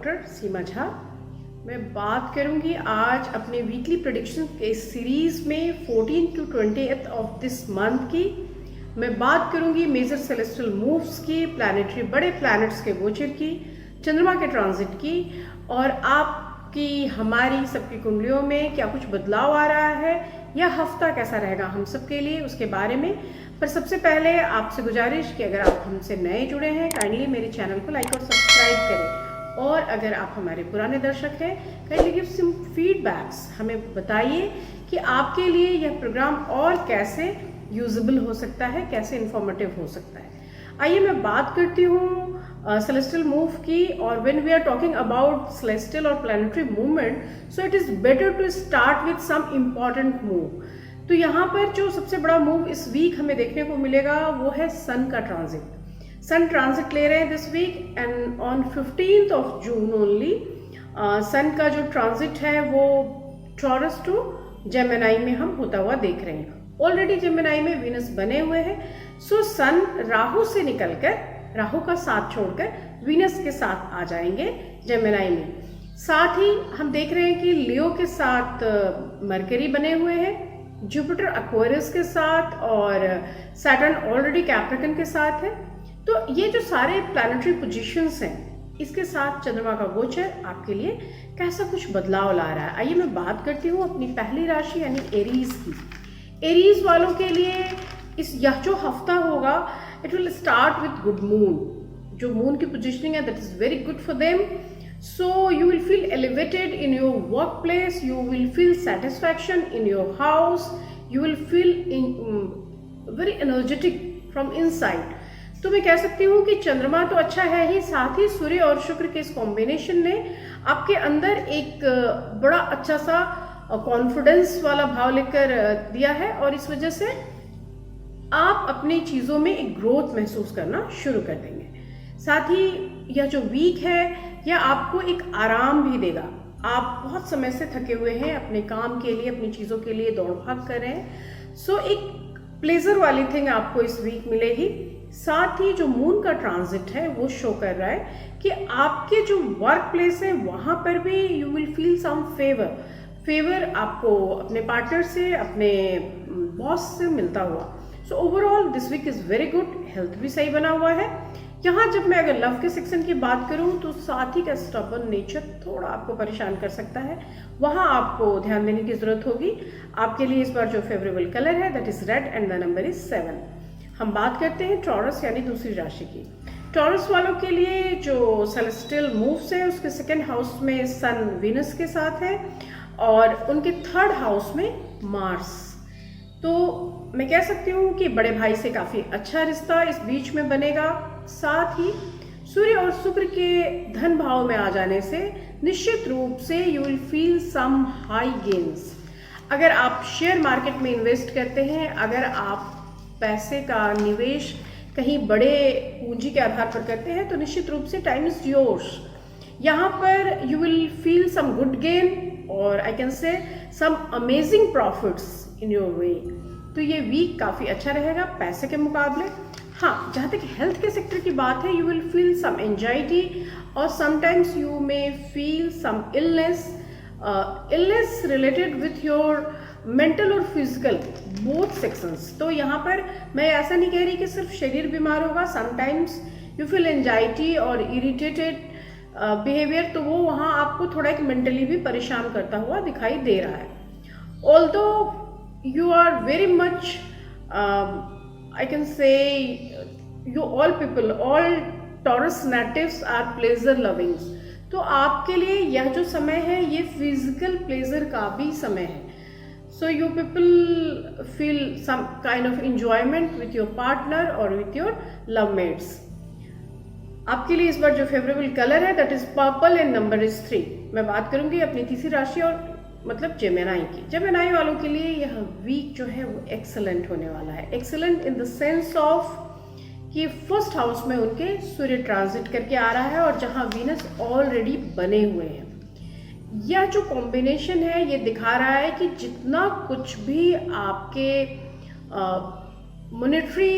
Doctor सीमा झा। मैं बात करूंगी आज अपने वीकली प्रेडिक्शन के सीरीज में 14 to 20th of this month की। मैं बात करूंगी मेजर सेलेस्टियल मूव्स की, प्लैनेटरी बड़े प्लैनेट्स के गोचर की, चंद्रमा के ट्रांजिट की और आपकी हमारी सबकी कुंडलियों में क्या कुछ बदलाव आ रहा है या हफ्ता कैसा रहेगा हम सबके लिए, उसके बारे में। पर सबसे पहले आपसे गुजारिश कि अगर आप हमसे नए जुड़े हैं काइंडली मेरे चैनल को लाइक और सब्सक्राइब करें, और अगर आप हमारे पुराने दर्शक हैं काइंडली गिव सम फीडबैक्स, हमें बताइए कि आपके लिए यह प्रोग्राम और कैसे यूजेबल हो सकता है, कैसे इंफॉर्मेटिव हो सकता है। आइए मैं बात करती हूँ celestial मूव की। और when we are talking about celestial और planetary movement, so it is better to start with some important move। तो यहाँ पर जो सबसे बड़ा मूव इस वीक हमें देखने को मिलेगा वो है सन का ट्रांजिट। सन ट्रांजिट ले रहे हैं this week and on 15th of June only sun का जो ट्रांजिट है वो टॉरस टू जेमिनी में हम होता हुआ देख रहे हैं। ऑलरेडी जेमिनी में वीनस बने हुए हैं, सो सन राहु से निकलकर, राहु का साथ छोड़कर वीनस के साथ आ जाएंगे जेमिनी में। साथ ही हम देख रहे हैं कि लियो के साथ मरकरी बने हुए हैं, जुपिटर एक्वेरियस के साथ और सैटर्न ऑलरेडी कैप्रिकन के साथ है। तो ये जो सारे प्लैनेटरी पोजीशंस हैं, इसके साथ चंद्रमा का गोचर आपके लिए कैसा कुछ बदलाव ला रहा है। आइए मैं बात करती हूँ अपनी पहली राशि यानी एरीज की। एरीज वालों के लिए यह जो हफ्ता होगा it will start with good moon. जो मून की पोजीशनिंग है that is very good for them. So you will feel elevated in your workplace, you will feel satisfaction in your house, you will feel very energetic from inside। तो मैं कह सकती हूँ कि चंद्रमा तो अच्छा है ही, साथ ही सूर्य और शुक्र के इस कॉम्बिनेशन ने आपके अंदर एक बड़ा अच्छा सा कॉन्फिडेंस वाला भाव लेकर दिया है और इस वजह से आप अपनी चीज़ों में एक ग्रोथ महसूस करना शुरू कर देंगे। साथ ही यह जो वीक है यह आपको एक आराम भी देगा। आप बहुत समय से थके हुए हैं, अपने काम के लिए, अपनी चीज़ों के लिए दौड़ भाग कर रहे हैं, सो एक प्लेजर वाली थिंग आपको इस वीक मिलेगी। साथ ही जो मून का ट्रांजिट है वो शो कर रहा है कि आपके जो वर्क प्लेस है वहाँ पर भी you will feel some favour आपको अपने पार्टनर से, अपने बॉस से मिलता हुआ। So overall this week is very good. Health भी सही बना हुआ है। यहाँ जब मैं अगर लव के सेक्शन की बात करूँ तो साथी का स्टबर्न नेचर थोड़ा आपको परेशान कर सकता है, वहाँ आपको ध्यान देने की जरूरत होगी। आपके लिए इस बार जो फेवरेबल कलर है that is red and the number is 7। हम बात करते हैं टॉरस यानी दूसरी राशि की। टॉरस वालों के लिए जो सेलेस्टियल मूव्स है उसके सेकेंड हाउस में सन वीनस के साथ है और उनके थर्ड हाउस में मार्स। तो मैं कह सकती हूँ कि बड़े भाई से काफ़ी अच्छा रिश्ता इस बीच में बनेगा। साथ ही सूर्य और शुक्र के धन भाव में आ जाने से निश्चित रूप से you will feel some high gains. अगर आप शेयर मार्केट में इन्वेस्ट करते हैं, अगर आप पैसे का निवेश कहीं बड़े पूंजी के आधार पर करते हैं तो निश्चित रूप से टाइम इज योर्स। यहाँ पर you will feel some good gain और I can say some amazing profits in your way. तो ये वीक काफ़ी अच्छा रहेगा पैसे के मुकाबले। हाँ, जहाँ तक हेल्थ के सेक्टर की बात है, you will feel some anxiety और sometimes you may feel some illness related with your mental और फिजिकल बोथ सेक्शंस। तो यहाँ पर मैं ऐसा नहीं कह रही कि सिर्फ शरीर बीमार होगा, समटाइम्स यू फील एंजाइटी और इरिटेटेड बिहेवियर, तो वो वहाँ आपको थोड़ा एक मेंटली भी परेशान करता हुआ दिखाई दे रहा है। Although you are very much I can say you all people, all Taurus natives are pleasure loving। तो आपके लिए यह जो समय है ये फिजिकल प्लेजर का भी समय है। So you people feel some kind of enjoyment with your partner or with your love mates। आपके लिए इस बार जो फेवरेबल कलर है that is purple and number is 3। मैं बात करूंगी अपनी तीसरी राशि और मतलब जेमिनी की। जेमिनी वालों के लिए यह वीक जो है वो एक्सेलेंट होने वाला है। Excellent in the sense of कि फर्स्ट हाउस में उनके सूर्य ट्रांजिट करके आ रहा है और जहां वीनस ऑलरेडी बने हुए हैं। यह जो कॉम्बिनेशन है ये दिखा रहा है कि जितना कुछ भी आपके मॉनेटरी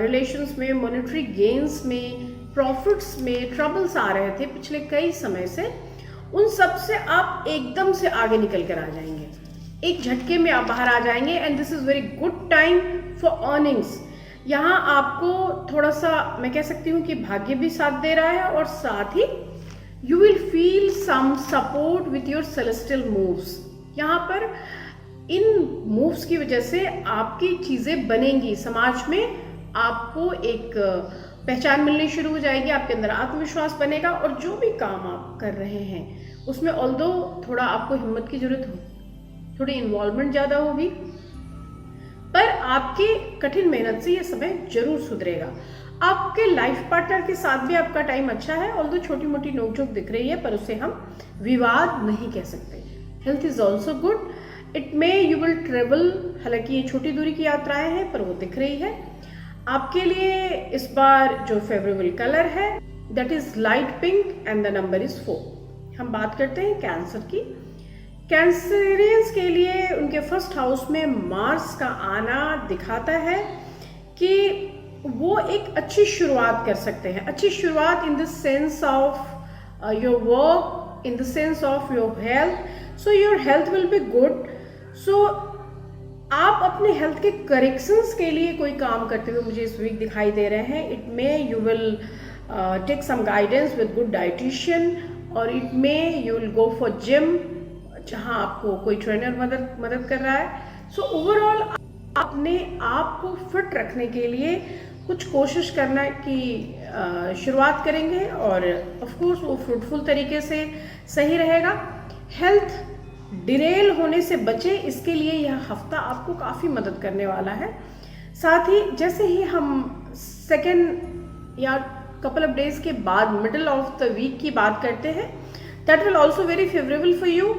रिलेशंस में, मॉनेटरी गेन्स में प्रॉफिट्स में ट्रबल्स आ रहे थे पिछले कई समय से, उन सब से आप एकदम से आगे निकल कर आ जाएंगे, एक झटके में आप बाहर आ जाएंगे। And this is very good time for earnings. यहाँ आपको थोड़ा सा मैं कह सकती हूँ कि भाग्य भी साथ दे रहा है, और साथ ही you will feel some support with your celestial moves. यहाँ पर इन मूव्स की वजह से आपकी चीजें बनेंगी, समाज में आपको एक पहचान मिलनी शुरू हो जाएगी, आपके अंदर आत्मविश्वास बनेगा, और जो भी काम आप कर रहे हैं उसमें ऑल्दो थोड़ा आपको हिम्मत की जरूरत हो, थोड़ी इन्वॉल्वमेंट ज्यादा होगी, पर आपकी कठिन मेहनत से ये समय जरूर सुधरेगा। आपके लाइफ पार्टनर के साथ भी आपका टाइम अच्छा है, ऑल्दो छोटी मोटी नोकझोंक दिख रही है, पर उसे हम विवाद नहीं कह सकते। Health is also good, it may you will travel, हालांकि ये छोटी दूरी की यात्राएं हैं पर वो दिख रही है। आपके लिए इस बार जो फेवरेबल कलर है that is light pink and the number is 4। हम बात करते हैं कैंसर की। कैंसरियंस के लिए उनके फर्स्ट हाउस में मार्स का आना दिखाता है कि वो एक अच्छी शुरुआत कर सकते हैं, अच्छी शुरुआत in the sense of your work, in the sense of your health. So your health will be good. So आप अपने हेल्थ के करेक्शंस के लिए कोई काम करते हुए मुझे इस वीक दिखाई दे रहे हैं। It may you will take some guidance with good dietitian, और it may you will go for gym जहां आपको कोई ट्रेनर मदद कर रहा है। सो ओवरऑल अपने आप को फिट रखने के लिए कुछ कोशिश करना की शुरुआत करेंगे, और ऑफ कोर्स वो फ्रूटफुल तरीके से सही रहेगा। हेल्थ डिरेल होने से बचे, इसके लिए यह हफ्ता आपको काफ़ी मदद करने वाला है। साथ ही जैसे ही हम सेकेंड या कपल ऑफ डेज के बाद मिडल ऑफ द वीक की बात करते हैं, that will also very favourable for you.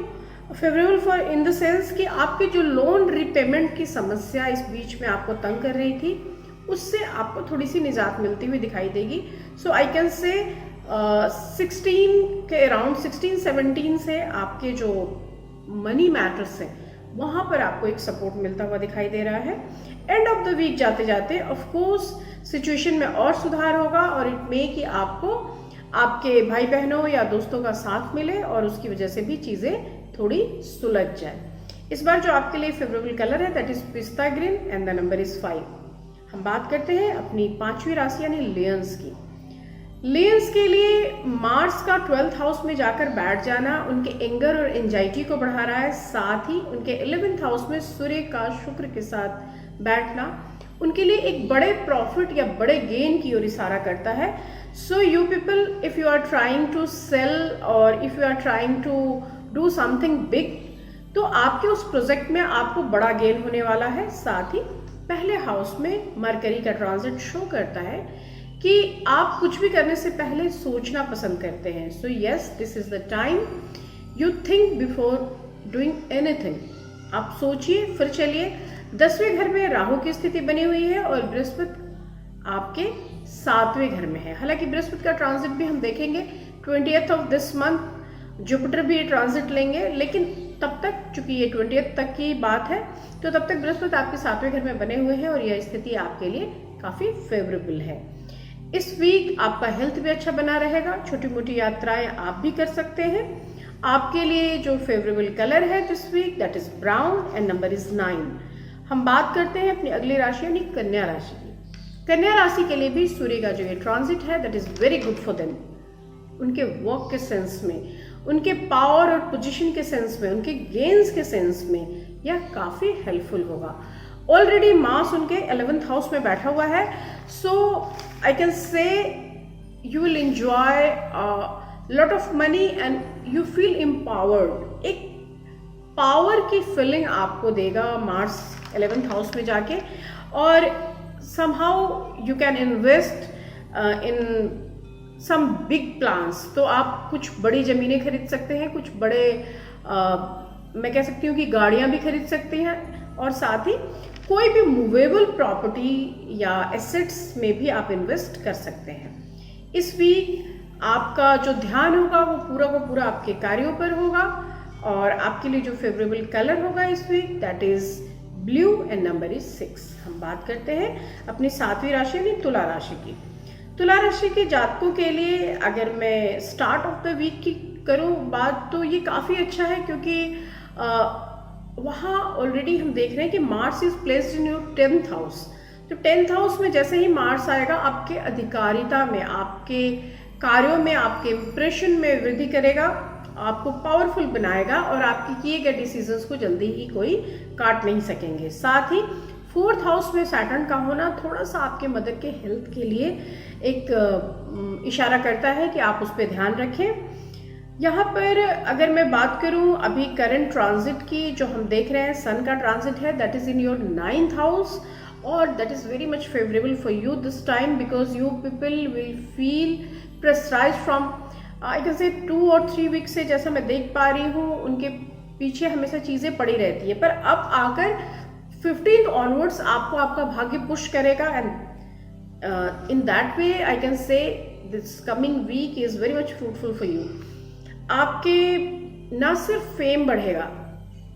Favourable for in the sense कि आपकी जो लोन रिपेमेंट की समस्या इस बीच में आपको तंग कर रही थी, उससे आपको थोड़ी सी निजात मिलती हुई दिखाई देगी। सो आई कैन से 16 के अराउंड 16-17 से आपके जो मनी मैटर्स हैं वहाँ पर आपको एक सपोर्ट मिलता हुआ दिखाई दे रहा है। एंड ऑफ द वीक जाते जाते ऑफ कोर्स सिचुएशन में और सुधार होगा, और इट मे कि आपको आपके भाई बहनों या दोस्तों का साथ मिले और उसकी वजह से भी चीज़ें थोड़ी सुलझ जाए। इस बार जो आपके लिए फेवरेबल कलर है दैट इज पिस्ता green and the number is 5। हम बात करते हैं अपनी 5वीं राशि यानी लियंस की। लियंस के लिए मार्स का 12th हाउस में जाकर बैठ जाना उनके एंगर और एंजाइटी को बढ़ा रहा है। साथ ही उनके 11th हाउस में सूर्य का शुक्र के साथ बैठना उनके लिए एक बड़े प्रॉफिट या बड़े गेन की ओर इशारा करता है। So you people, if you are trying to sell और if you are trying to do something big, तो आपके उस प्रोजेक्ट में आपको बड़ा गेन होने वाला है। साथ ही पहले हाउस में मरकरी का ट्रांजिट शो करता है कि आप कुछ भी करने से पहले सोचना पसंद करते हैं। So yes, this is the time you think before doing anything. आप सोचिए फिर चलिए। 10वें घर में राहु की स्थिति बनी हुई है और बृहस्पति आपके 7वें घर में है। हालांकि बृहस्पति का ट्रांजिट भी हम देखेंगे 20th of this month, Jupiter भी ट्रांजिट लेंगे, लेकिन तब तक चूंकि ये 20th तक की बात है, तो तब तक बृहस्पति आपके 7वें घर में बने हुए हैं और यह स्थिति आपके लिए काफी फेवरेबल है। इस वीक आपका हेल्थ भी अच्छा बना रहेगा, छोटी मोटी यात्राएं आप भी कर सकते हैं। आपके लिए जो फेवरेबल कलर है this week that is brown and number is 9। हम बात करते हैं अपनी अगली राशि यानी कन्या राशि की। कन्या राशि के लिए भी सूर्य का जो ये ट्रांजिट है that is very good for them. उनके वर्क के सेंस में, उनके पावर और पोजीशन के सेंस में, उनके गेन्स के सेंस में यह काफी हेल्पफुल होगा। ऑलरेडी मार्स उनके 11th हाउस में बैठा हुआ है। So I can say you will enjoy lot of money and you feel empowered. एक पावर की फीलिंग आपको देगा मार्स 11th हाउस में जाके, और somehow you can invest in some big plans. तो आप कुछ बड़ी जमीनें खरीद सकते हैं, कुछ बड़े मैं कह सकती हूँ कि गाड़ियाँ भी खरीद सकती हैं, और साथ ही कोई भी मूवेबल प्रॉपर्टी या एसेट्स में भी आप इन्वेस्ट कर सकते हैं। इस वीक आपका जो ध्यान होगा वो पूरा का पूरा आपके कार्यों पर होगा, और आपके लिए जो फेवरेबल कलर होगा इस week that is blue and number is 6। हम बात करते हैं अपनी 7वीं राशि यानी तुला राशि की। तुला राशि के जातकों के लिए अगर मैं स्टार्ट ऑफ द वीक की करूं बात, तो ये काफ़ी अच्छा है, क्योंकि वहाँ ऑलरेडी हम देख रहे हैं कि Mars is placed in your 10th house. तो 10th हाउस में जैसे ही मार्स आएगा, आपके अधिकारिता में, आपके कार्यों में, आपके इंप्रेशन में वृद्धि करेगा, आपको पावरफुल बनाएगा और आपके किए गए डिसीजंस को जल्दी ही कोई काट नहीं सकेंगे। साथ ही 4th हाउस में सैटर्न का होना थोड़ा सा आपके मदर के हेल्थ के लिए एक इशारा करता है कि आप उस पर ध्यान रखें। यहाँ पर अगर मैं बात करूँ अभी करंट ट्रांजिट की, जो हम देख रहे हैं सन का ट्रांजिट है, that is in your 9th house, और that is very much favourable for you this time, because you people will feel pressurise from I can say 2 और 3 वीक से, जैसा मैं देख पा रही हूँ, उनके पीछे हमेशा चीज़ें पड़ी रहती है। पर अब आकर 15th ऑनवर्ड्स आपको आपका भाग्य पुश करेगा, and in that way I can say this coming week is very much fruitful for you. आपके ना सिर्फ फेम बढ़ेगा,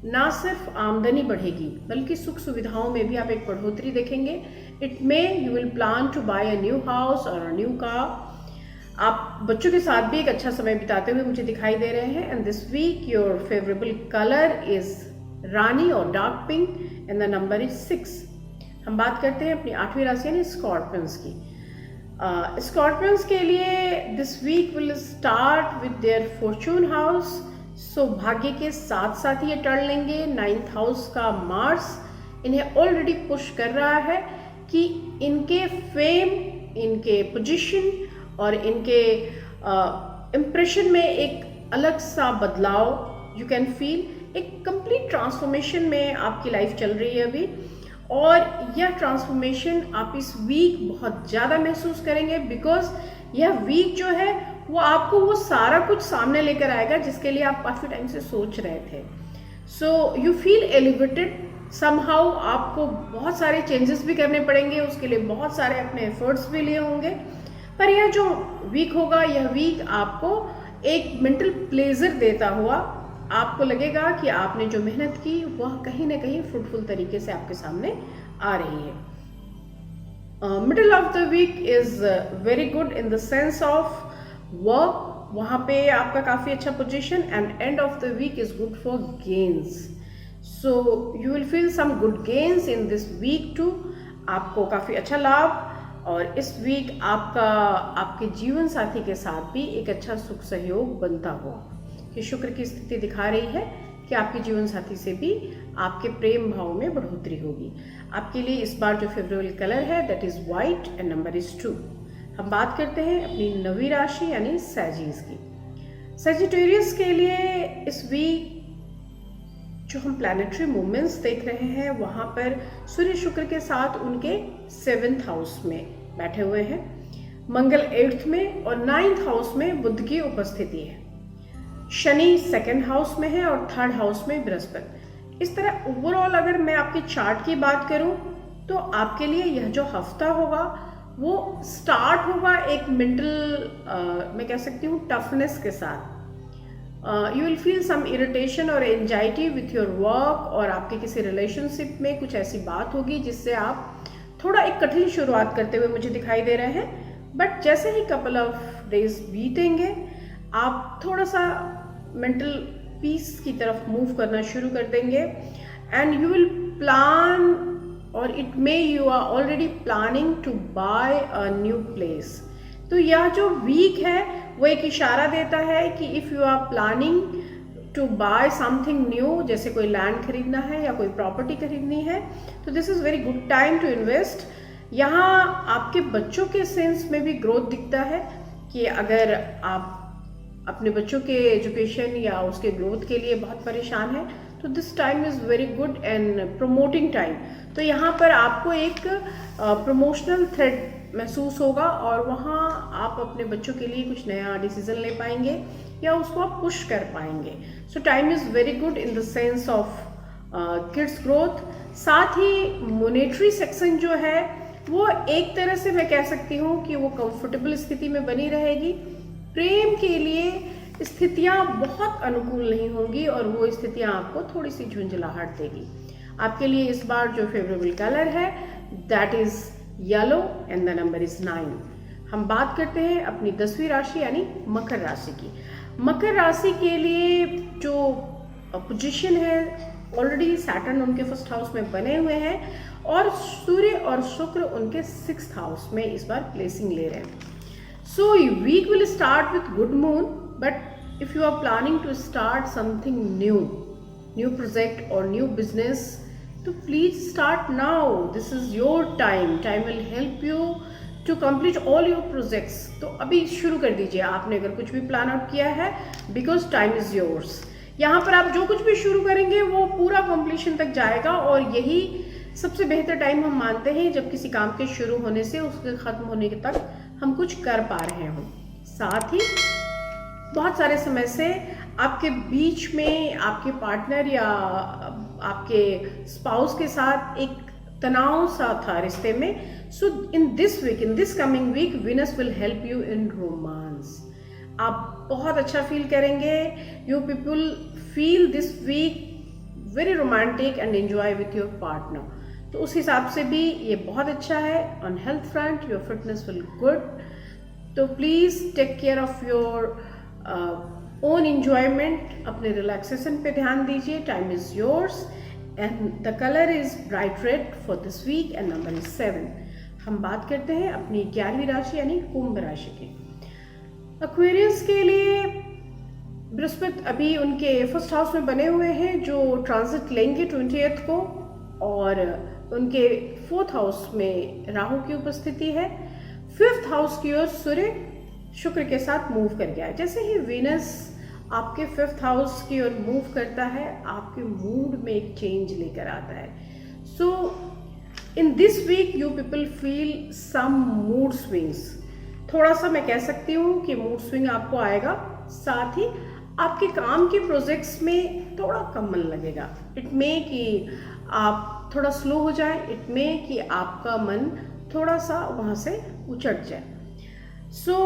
ना सिर्फ आमदनी बढ़ेगी, बल्कि सुख सुविधाओं में भी आप एक बढ़ोतरी देखेंगे। It may you will plan to buy a new house और अ न्यू कार। आप बच्चों के साथ भी एक अच्छा समय बिताते हुए मुझे दिखाई दे रहे हैं। And this week your favourable colour is rani और dark pink, and the number is 6। हम बात करते हैं अपनी 8वीं राशि यानी स्कॉर्पियंस की। स्कॉर्पियंस के लिए this week will start with their fortune house. So भाग्य के साथ साथ ये टर्न लेंगे। 9th हाउस का मार्स इन्हें ऑलरेडी पुश कर रहा है कि इनके फेम, इनके पोजीशन और इनके इम्प्रेशन में एक अलग सा बदलाव यू कैन फील। एक कंप्लीट ट्रांसफॉर्मेशन में आपकी लाइफ चल रही है अभी, और यह ट्रांसफॉर्मेशन आप इस वीक बहुत ज़्यादा महसूस करेंगे, बिकॉज यह वीक जो है वो आपको वो सारा कुछ सामने लेकर आएगा जिसके लिए आप काफ़ी टाइम से सोच रहे थे। So you feel elevated somehow. आपको बहुत सारे चेंजेस भी करने पड़ेंगे, उसके लिए बहुत सारे अपने एफर्ट्स भी लिए होंगे। पर यह जो वीक होगा, यह वीक आपको एक मेंटल प्लेजर देता हुआ आपको लगेगा कि आपने जो मेहनत की वह कहीं ना कहीं फ्रूटफुल तरीके से आपके सामने आ रही है। Middle of the week is very good in the sense of work, वहाँ पे आपका काफ़ी अच्छा position, and end of the week is good for gains. So you will feel some good gains in this week too. आपको काफ़ी अच्छा लाभ, और इस वीक आपका आपके जीवन साथी के साथ भी एक अच्छा सुख सहयोग बनता हुआ कि शुक्र की स्थिति दिखा रही है कि आपके जीवन साथी से भी आपके प्रेम भाव में बढ़ोतरी होगी। आपके लिए इस बार जो फेवरेबल कलर है that is white, and number is 2। हम बात करते हैं अपनी 9वीं राशि यानी सैजिस की। सजिटेरियस के लिए इस वीक जो हम प्लैनेटरी मूवमेंट्स देख रहे हैं, वहाँ पर सूर्य शुक्र के साथ उनके 7th हाउस में बैठे हुए हैं, मंगल 8th में, और 9th हाउस में बुध की उपस्थिति है। शनि 2nd हाउस में है और 3rd हाउस में बृहस्पति। इस तरह ओवरऑल अगर मैं आपके चार्ट की बात करूं, तो आपके लिए यह जो हफ्ता होगा वो स्टार्ट होगा एक मेंटल मैं कह सकती हूँ टफनेस के साथ। You will feel some irritation और एंजाइटी विथ योर वर्क, और आपके किसी रिलेशनशिप में कुछ ऐसी बात होगी जिससे आप थोड़ा एक कठिन शुरुआत करते हुए मुझे दिखाई दे रहे हैं। बट जैसे ही कपल ऑफ डेज बीतेंगे, आप थोड़ा सा मेंटल पीस की तरफ मूव करना शुरू कर देंगे, एंड यू विल प्लान, और it may you are already planning to buy a new place. तो यह जो वीक है वो एक इशारा देता है कि if you are planning to buy something new, जैसे कोई लैंड खरीदना है या कोई प्रॉपर्टी खरीदनी है, तो this is very good time to invest. यहाँ आपके बच्चों के सेंस में भी ग्रोथ दिखता है कि अगर आप अपने बच्चों के एजुकेशन या उसके ग्रोथ के लिए बहुत परेशान हैं, तो this time is very good and promoting time. तो यहाँ पर आपको एक प्रमोशनल थ्रेड महसूस होगा, और वहाँ आप अपने बच्चों के लिए कुछ नया डिसीजन ले पाएंगे या उसको आप पुश कर पाएंगे। सो time is very good in the sense of kids growth. साथ ही मॉनेटरी सेक्शन जो है वो एक तरह से मैं कह सकती हूँ कि वो कंफर्टेबल स्थिति में बनी रहेगी। प्रेम के लिए स्थितियाँ बहुत अनुकूल नहीं होंगी, और वो स्थितियाँ आपको थोड़ी सी झुंझलाहट देगी। आपके लिए इस बार जो फेवरेबल कलर है that is yellow, and the number is 9। हम बात करते हैं अपनी 10वीं राशि यानी मकर राशि की। मकर राशि के लिए जो पोजीशन है, ऑलरेडी सैटर्न उनके फर्स्ट हाउस में बने हुए हैं और सूर्य और शुक्र उनके 6th हाउस में इस बार प्लेसिंग ले रहे हैं। So week will start with good moon, but if you are planning to start something new project और न्यू बिजनेस, तो please start now. This is your time will help you to complete all your projects. तो अभी शुरू कर दीजिए आपने अगर कुछ भी प्लान आउट किया है, बिकॉज टाइम इज योर्स। यहाँ पर आप जो कुछ भी शुरू करेंगे वो पूरा कंप्लीशन तक जाएगा और यही सबसे बेहतर टाइम हम मानते हैं जब किसी काम के शुरू होने से उसके खत्म होने तक हम कुछ कर पा रहे हों। साथ ही बहुत सारे समय से आपके बीच में आपके पार्टनर या आपके स्पाउस के साथ एक तनाव सा था रिश्ते में। So in this coming week Venus will help you in romance. आप बहुत अच्छा फील करेंगे। You people feel this week very romantic and enjoy with your partner. तो उस हिसाब से भी ये बहुत अच्छा है। On health front your fitness will good, तो please take care of your own enjoyment. अपने रिलैक्सेशन पे ध्यान दीजिए। Time is yours and the colour is bright red for this week and number is 7। हम बात करते हैं अपनी 11वीं राशि यानी कुंभ राशि की। एक्वेरियस के लिए बृहस्पति अभी उनके फर्स्ट हाउस में बने हुए हैं जो ट्रांजिट लेंगे 28 को, और उनके 4th हाउस में राहु की उपस्थिति है। 5th हाउस की ओर सूर्य शुक्र के साथ मूव कर गया है। जैसे ही वीनस आपके 5th हाउस की ओर मूव करता है, आपके मूड में एक चेंज लेकर आता है। So in this week you people feel some mood swings. थोड़ा सा मैं कह सकती हूँ कि मूड स्विंग आपको आएगा। साथ ही आपके काम के प्रोजेक्ट्स में थोड़ा कम मन लगेगा। इट मे कि आप थोड़ा स्लो हो जाए, इट मे कि आपका मन थोड़ा सा वहाँ से उचट जाए। सो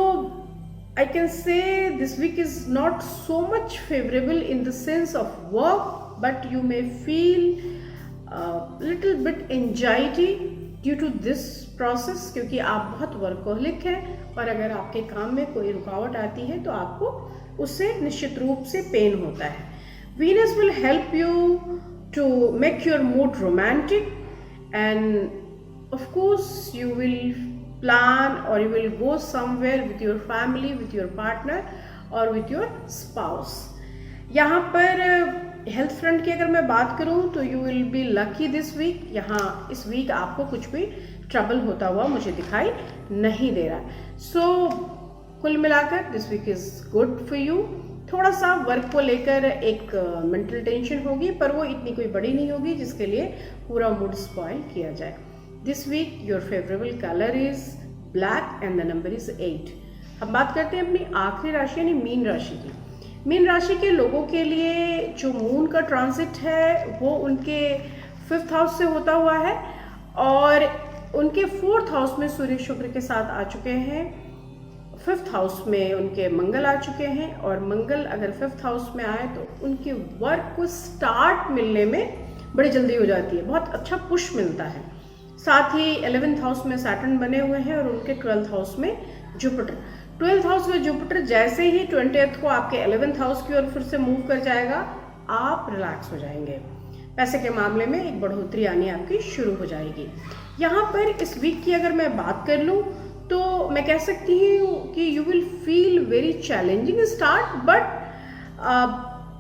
I can say this week is not so much favorable in the sense of work, but you may feel little bit anxiety due to this process, क्योंकि आप बहुत वर्कोहलिक हैं और अगर आपके काम में कोई रुकावट आती है तो आपको उससे निश्चित रूप से पेन होता है। Venus will help you to make your mood romantic and of course you will plan or you will go somewhere with your family, with your partner or with your spouse। यहाँ पर health front की अगर मैं बात करूँ तो you will be lucky this week. यहाँ इस वीक आपको कुछ भी ट्रबल होता हुआ मुझे दिखाई नहीं दे रहा। सो कुल मिलाकर this week is good for you. थोड़ा सा वर्क को लेकर एक मेंटल टेंशन होगी, पर वो इतनी कोई बड़ी नहीं होगी जिसके लिए पूरा मूड स्पॉइल किया जाए। This week your favorable color is black and the number is 8। हम बात करते हैं अपनी आखिरी राशि यानी मीन राशि की। मीन राशि के लोगों के लिए जो मून का ट्रांजिट है वो उनके 5th हाउस से होता हुआ है और उनके 4th हाउस में सूर्य शुक्र के साथ आ चुके हैं। 5th हाउस में उनके मंगल आ चुके हैं और मंगल अगर 5th हाउस में आए तो उनके वर्क को स्टार्ट मिलने में बड़ी जल्दी हो जाती है, बहुत अच्छा पुश मिलता है। साथ ही 11th हाउस में सैटर्न बने हुए हैं और उनके 12th हाउस में जुपिटर। 12th हाउस में जुपिटर जैसे ही 20th को आपके 11th हाउस की ओर फिर से मूव कर जाएगा, आप रिलैक्स हो जाएंगे। पैसे के मामले में एक बढ़ोतरी आनी आपकी शुरू हो जाएगी। यहाँ पर इस वीक की अगर मैं बात कर लूँ तो मैं कह सकती हूँ कि you will feel very challenging start, but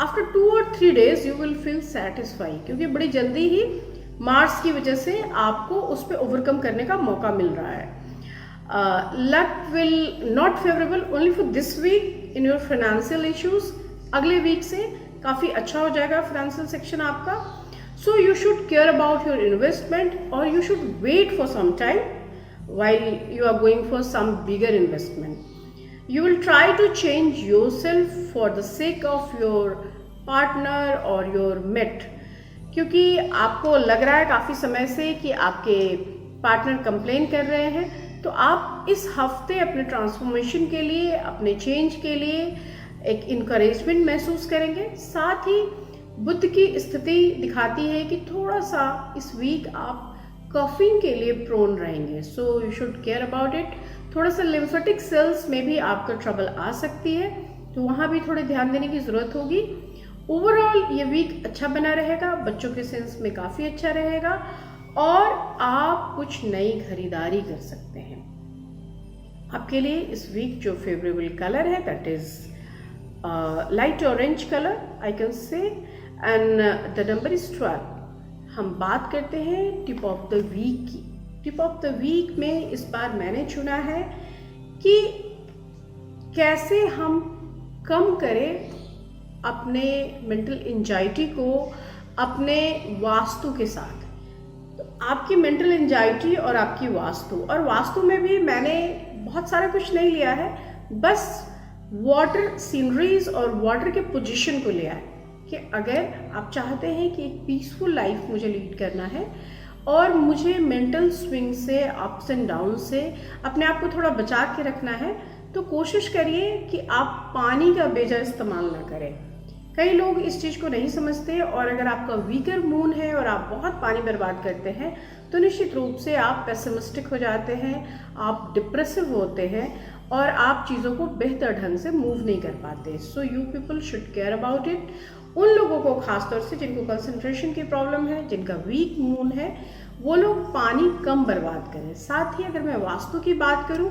after 2 or 3 days you will feel satisfy, क्योंकि बड़ी जल्दी ही मार्स की वजह से आपको उस पर ओवरकम करने का मौका मिल रहा है। Luck will not favourable only for this week in your financial issues. अगले वीक से काफ़ी अच्छा हो जाएगा फाइनेंशियल सेक्शन आपका। So you should care about your investment और you should wait for some time while you are going for some bigger investment. You will try to change yourself for the sake of your partner or your mate, क्योंकि आपको लग रहा है काफ़ी समय से कि आपके पार्टनर कंप्लेन कर रहे हैं। तो आप इस हफ्ते अपने ट्रांसफॉर्मेशन के लिए, अपने चेंज के लिए एक इनकरेजमेंट महसूस करेंगे। साथ ही बुध की स्थिति दिखाती है कि थोड़ा सा इस वीक आप कॉफिंग के लिए प्रोन रहेंगे। सो you should care about it. थोड़ा सा लिम्फेटिक सेल्स में भी आपका ट्रबल आ सकती है, तो वहाँ भी थोड़े ध्यान देने की ज़रूरत होगी। ओवरऑल ये वीक अच्छा बना रहेगा, बच्चों के सेंस में काफ़ी अच्छा रहेगा और आप कुछ नई खरीदारी कर सकते हैं। आपके लिए इस वीक जो फेवरेबल कलर है that is light orange colour I can से, एंड द नंबर इज़ 12। हम बात करते हैं टिप ऑफ द वीक की। टिप ऑफ द वीक में इस बार मैंने चुना है कि कैसे हम कम करें अपने मेंटल एंजाइटी को अपने वास्तु के साथ। तो आपकी मेंटल एंजाइटी और आपकी वास्तु, और वास्तु में भी मैंने बहुत सारा कुछ नहीं लिया है, बस वाटर सीनरीज और वाटर के पोजीशन को लिया है कि अगर आप चाहते हैं कि एक पीसफुल लाइफ मुझे लीड करना है और मुझे मेंटल स्विंग से, अप्स एंड डाउन से अपने आप को थोड़ा बचा के रखना है, तो कोशिश करिए कि आप पानी का बेजा इस्तेमाल ना करें। कई लोग इस चीज़ को नहीं समझते और अगर आपका वीकर मून है और आप बहुत पानी बर्बाद करते हैं तो निश्चित रूप से आप पेसिमिस्टिक हो जाते हैं, आप डिप्रेसिव होते हैं और आप चीज़ों को बेहतर ढंग से मूव नहीं कर पाते। सो you people should care about it. उन लोगों को खासतौर से जिनको कंसंट्रेशन की प्रॉब्लम है, जिनका वीक मून है, वो लोग पानी कम बर्बाद करें। साथ ही अगर मैं वास्तु की बात करूं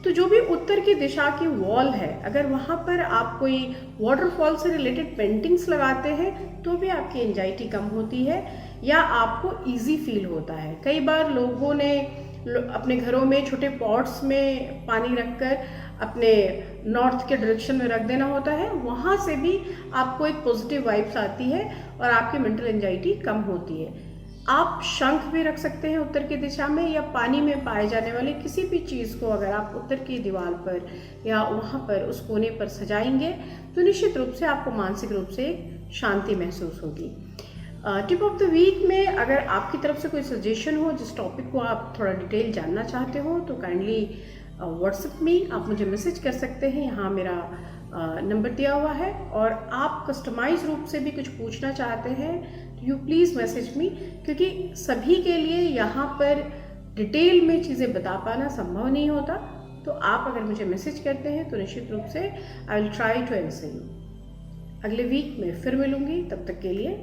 तो जो भी उत्तर की दिशा की वॉल है, अगर वहाँ पर आप कोई वाटरफॉल से रिलेटेड पेंटिंग्स लगाते हैं तो भी आपकी एंजाइटी कम होती है या आपको इजी फील होता है। कई बार लोगों ने अपने घरों में छोटे पॉट्स में पानी रखकर अपने नॉर्थ के डायरेक्शन में रख देना होता है, वहाँ से भी आपको एक पॉजिटिव वाइब्स आती है और आपकी मेंटल एंजाइटी कम होती है। आप शंख भी रख सकते हैं उत्तर की दिशा में, या पानी में पाए जाने वाले किसी भी चीज़ को अगर आप उत्तर की दीवार पर या वहाँ पर उस कोने पर सजाएंगे तो निश्चित रूप से आपको मानसिक रूप से एक शांति महसूस होगी। टिप ऑफ द वीक में अगर आपकी तरफ से कोई सजेशन हो, जिस टॉपिक को आप थोड़ा डिटेल जानना चाहते हो, तो काइंडली व्हाट्सएप में आप मुझे मैसेज कर सकते हैं। यहाँ मेरा नंबर दिया हुआ है, और आप कस्टमाइज रूप से भी कुछ पूछना चाहते हैं तो यू प्लीज़ मैसेज मी, क्योंकि सभी के लिए यहाँ पर डिटेल में चीज़ें बता पाना संभव नहीं होता। तो आप अगर मुझे मैसेज करते हैं तो निश्चित रूप से I will try to answer you. अगले वीक में फिर मिलूंगी, तब तक के लिए